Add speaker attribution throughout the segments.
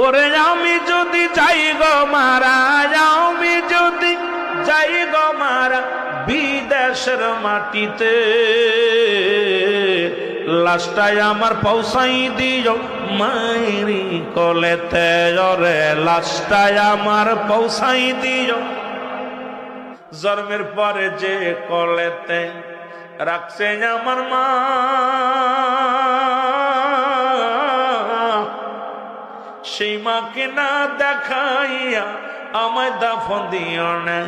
Speaker 1: ওরে আমি যদি যাই গো মারা, আমি যদি যাই গো মারা বিদেশের মাটিতে, লাশটাই আমার পৌঁছাই দিও মায়েরি কোলেতে। ওরে লাশটাই আমার পৌঁছাই দিও জন্মের পরে যে কোলেতে রাখছে আমার মা, সেই মাকে না দেখাইয়া আমায় দাফন দিও না।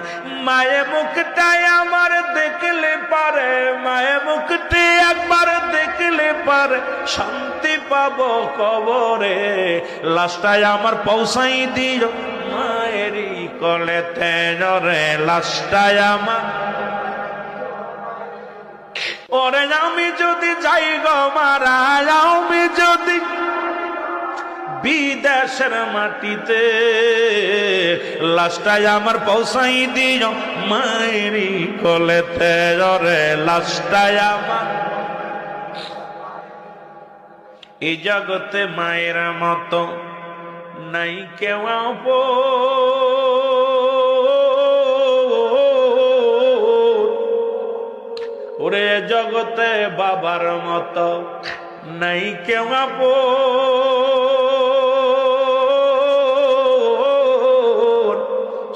Speaker 1: মায়ের মুখটাই আমার দেখলে পারে, মায়ের মুখটি একবার দেখলে পারে শান্তি পাবো কবরে। লাশটাই আমার পৌঁছাই দিও মায়েরই কোলেতে। ওরে লাশটাই আমার, ওরে আমি যদি যাই গো মারা, আমি যদি বিদেশের মাটিতে, লাশটাই আমার পৌঁছাই দিও মায়েরই কোলেতে। ওরে লাশটাই আমার, এই জগতে মায়ের মতো নাই কেউ ওরে জগতে বাবার মতো নাই কেউ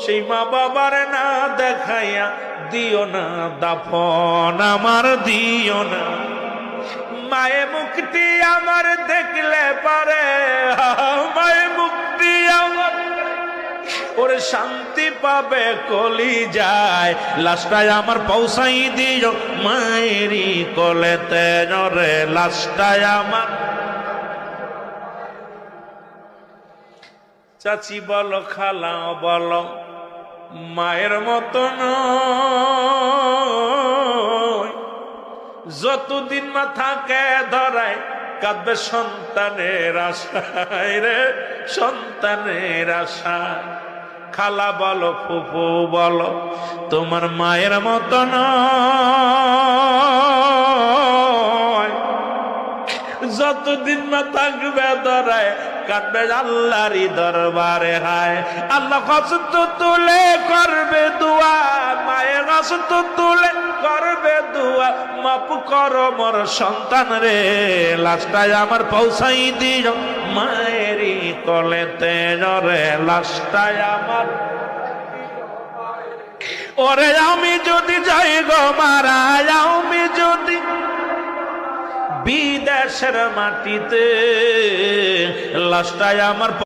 Speaker 1: সেই মা বাবার না দেখাইয়া দিও না দাফন আমার, দিও না। মায়ে মুক্তি আমার দেখলে পারে, মায়ে মুক্তি আমার ওরে শান্তি পাবে কলি যায়। লাশটাই আমার পৌঁছাই দিও মায়েরই কোলেতে। ওরে লাশটাই আমার, চাচি বলো খালা বলো মায়ের মতো নয়। যতদিন মা থাকে ধরায় কাঁদবে সন্তানের আশায় রে, সন্তানের আশায়। খালা বলো ফুফু বলো তোমার মায়ের মতো নয়। যতদিন মা থাকবে ধরায় কাঁদবে আল্লাহরই দরবারে। হায় আল্লাহ কষ্ট তুলে করবে দোয়া, মায়ের কষ্ট তুলে করবে দোয়া, মাপ করো মোর সন্তান রে। লাশটাই আমার পৌঁছাই দিও মায়েরই কোলেতে। ওরে লাশটাই আমার, ওরে আমি যদি যাই গো মারা, আমি যদি বিদেশের মাটিতে, লাশটাই আমার